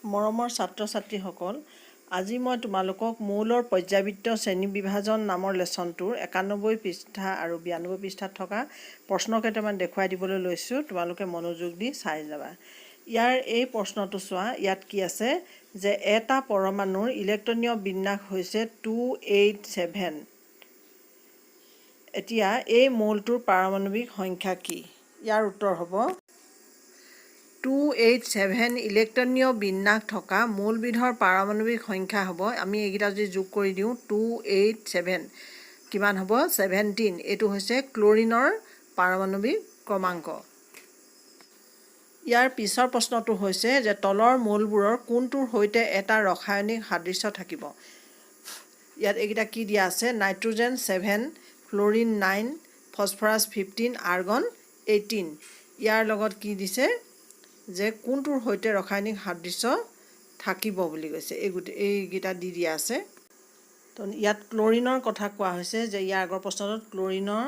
মৰমৰ ছাত্ৰ-ছাত্ৰীসকল, আজি মই তোমালোকক মৌলৰ পৰ্যাবৃত্ত শ্ৰেণীবিভাজন নামৰ লেচনটোৰ 91 পৃষ্ঠা আৰু 92 পৃষ্ঠাত থকা প্ৰশ্ন কেইটামান দেখুৱাই দিবলৈ লৈছোঁ। তোমালোকে মনোযোগ দি চাই যাবা। ইয়াৰ এই প্ৰশ্নটো চোৱা, ইয়াত কি আছে যে এটা পৰমাণুৰ ইলেক্ট্ৰনীয় বিন্যাস হৈছে 287। এতিয়া এই মৌলটোৰ পাৰমাণৱিক সংখ্যা কি? ইয়াৰ উত্তৰ হ'ব 287 ইলেক্ট্ৰনীয় বিন্যাস থকা মৌলবিধৰ পাৰমাণৱিক সংখ্যা হ'ব, আমি এইকেইটা যদি যোগ কৰি দিওঁ 287 কিমান হ'ব 17। এইটো হৈছে ক্লৰিনৰ পাৰমাণৱিক ক্ৰমাংক। ইয়াৰ পিছৰ প্ৰশ্নটো হৈছে যে তলৰ মৌলবোৰৰ কোনটোৰ সৈতে এটা ৰাসায়নিক সাদৃশ্য থাকিব। ইয়াত এইকেইটা কি দিয়া আছে, নাইট্ৰজেন 7, ফ্ল'ৰিন 9, ফছফৰাছ 15, আৰ্গন 18। ইয়াৰ লগত কি দিছে যে কোনটোৰ সৈতে ৰাসায়নিক সাদৃশ্য থাকিব বুলি কৈছে, এইকেইটা দি দিয়া আছে। তো ইয়াত ক্লৰিনৰ কথা কোৱা হৈছে যে ইয়াৰ আগৰ প্ৰশ্নটোত ক্লৰিনৰ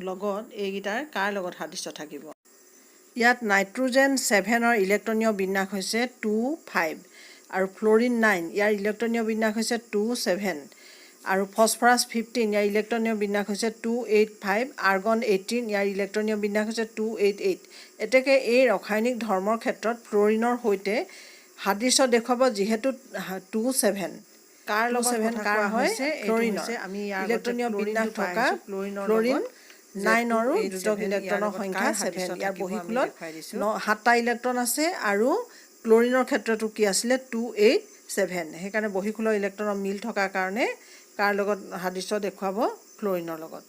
লগত এইকেইটাৰ কাৰ লগত সাদৃশ্য থাকিব। ইয়াত নাইট্ৰজেন 7ৰ ইলেক্ট্ৰনীয় বিন্যাস হৈছে 25 আৰু ফ্ল'ৰিন 9 ইয়াৰ ইলেক্ট্ৰনীয় বিন্যাস হৈছে 27 আৰু ফছফৰাছ 15 ইয়াৰ ইলেক্ট্ৰনীয় বিন্যাস হৈছে 285, আৰ্গন 18 ইয়াৰ ইলেক্ট্ৰনীয় বিন্যাস হৈছে 288। এতেকে এই ৰাসায়নিক ধৰ্মৰ ক্ষেত্ৰত ফ্ল'ৰিনৰ সৈতে সাদৃশ্য দেখুৱাব, যিহেতু 27 কাৰ লগত কাৰ হৈছে ফ্ল'ৰিনৰ। আমি ইলেক্ট্ৰনীয় বিন্যাস থকা ফ্ল'ৰিন 9ৰো যোজক ইলেক্ট্ৰনৰ সংখ্যা 7। ইয়াৰ বহিখোলত 7টা ইলেক্ট্ৰন আছে আৰু ক্লৰিনৰ ক্ষেত্ৰতো কি আছিলে 287। সেইকাৰণে বহিখোলৰ ইলেক্ট্ৰনৰ মিল থকাৰ কাৰণে কাৰ লগত সাদৃশ্য দেখুৱাব, ফ্ল'ৰিনৰ লগত।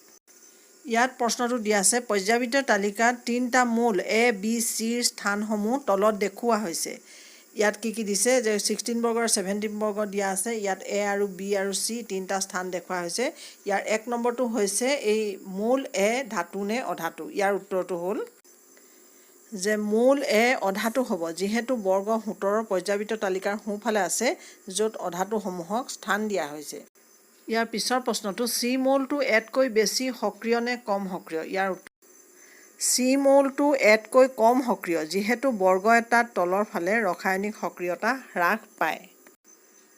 ইয়াত প্ৰশ্নটো দিয়া আছে পৰ্যাবৃত্ত তালিকাত 3টা মৌল A, B, Cৰ স্থানসমূহ তলত দেখুওৱা হৈছে। ইয়াত কি কি দিছে যে 16 বৰ্গৰ 17 বৰ্গ দিয়া আছে। ইয়াত A আৰু B আৰু C 3টা স্থান দেখুওৱা হৈছে। ইয়াৰ 1 নম্বৰটো হৈছে এই মৌল A ধাতু নে অধাতু। ইয়াৰ উত্তৰটো হ'ল যে মৌল A অধাতু হ'ব, যিহেতু বৰ্গ 17 পৰ্যাবৃত্ত তালিকাৰ সোঁফালে আছে য'ত অধাতুসমূহক স্থান দিয়া হৈছে। ইয়াৰ পিছৰ প্ৰশ্নটো C মৌলটো এতকৈ বেছি সক্ৰিয় নে কম সক্ৰিয়। ইয়াৰ C মৌলটো এতকৈ কম সক্ৰিয়, যিহেতু বৰ্গ এটাত তলৰ ফালে ৰাসায়নিক সক্ৰিয়তা হ্ৰাস পায়।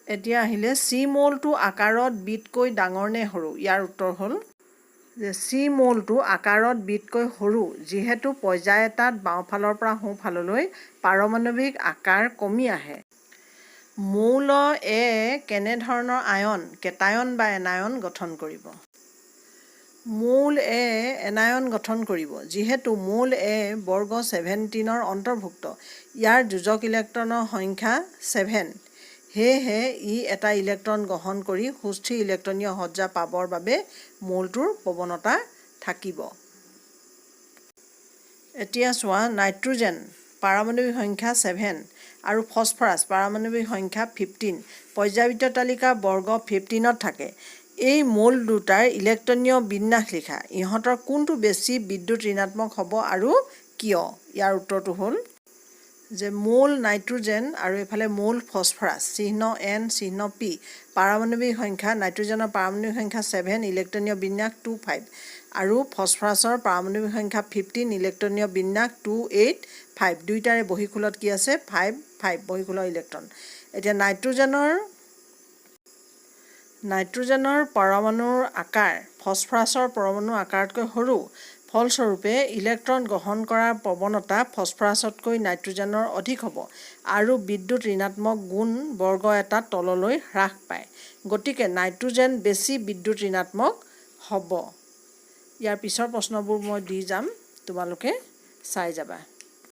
এতিয়া আহিলে C মৌলটো আকাৰত বিতকৈ ডাঙৰ নে সৰু। ইয়াৰ উত্তৰ হ'ল যে C মৌলটো আকাৰত বিতকৈ সৰু, যিহেতু পৰ্যায় এটাত বাওঁফালৰ পৰা সোঁফাললৈ পাৰমাণৱিক আকাৰ কমি আহে। মৌল A কেনেধৰণৰ আয়ন, কেটায়ন বা এনায়ন গঠন কৰিব। মৌল A এনায়ন গঠন কৰিব, যিহেতু মৌল A বৰ্গ 17ৰ অন্তৰ্ভুক্ত। ইয়াৰ যোজক ইলেক্ট্ৰনৰ সংখ্যা 7, সেয়েহে ই এটা ইলেক্ট্ৰন গ্ৰহণ কৰি সুস্থিৰ ইলেক্ট্ৰনীয় সজ্জা পাবৰ বাবে মৌলটোৰ প্ৰৱণতা থাকিব। এতিয়া চোৱা, নাইট্ৰজেন পাৰমাণৱিক সংখ্যা 7 আৰু ফছফৰাছ পাৰমাণৱিক সংখ্যা 15 পৰ্যাবৃত্ত তালিকা বৰ্গ 15ত থাকে। এই মৌল দুটাৰ ইলেক্ট্ৰনীয় বিন্যাস লিখা। ইহঁতৰ কোনটো বেছি বিদ্যুৎ ঋণাত্মক হ'ব আৰু কিয়। ইয়াৰ উত্তৰটো হ'ল যে মৌল নাইট্ৰজেন আৰু এইফালে মৌল ফছফৰাছ চিহ্ন N চিহ্ন P পাৰমাণৱিক সংখ্যা, নাইট্ৰজেনৰ পাৰমাণৱিক সংখ্যা 7 ইলেক্ট্ৰনীয় বিন্যাস 25 আৰু ফছফৰাছৰ পাৰমাণৱিক সংখ্যা 15 ইলেক্ট্ৰনীয় বিন্যাস 285। দুইটাৰে বহিখোলত কি আছে 5 বহিখোলৰ ইলেক্ট্ৰন। এতিয়া নাইট্ৰজেনৰ পৰমাণুৰ আকাৰ ফছফৰাছৰ পৰমাণুৰ আকাৰতকৈ সৰু, ফলস্বৰূপে ইলেক্ট্ৰন গ্ৰহণ কৰাৰ প্ৰৱণতা ফছফৰাছতকৈ নাইট্ৰজেনৰ অধিক হ'ব আৰু বিদ্যুৎ ঋণাত্মক গুণ বৰ্গ এটাত তললৈ হ্ৰাস পায়। গতিকে নাইট্ৰজেন বেছি বিদ্যুৎ ঋণাত্মক হ'ব। ইয়াৰ পিছৰ প্ৰশ্নবোৰ মই দি যাম, তোমালোকে চাই যাবা।